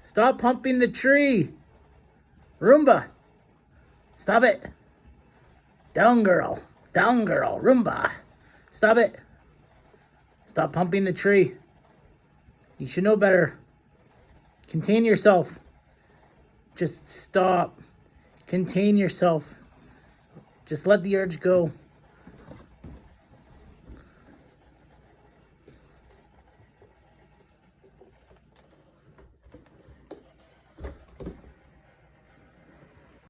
Stop pumping the tree. Roomba. Stop it. Down, girl. Down, girl. Roomba. Stop it. Stop pumping the tree. You should know better. Contain yourself. Just stop. Contain yourself. Just let the urge go.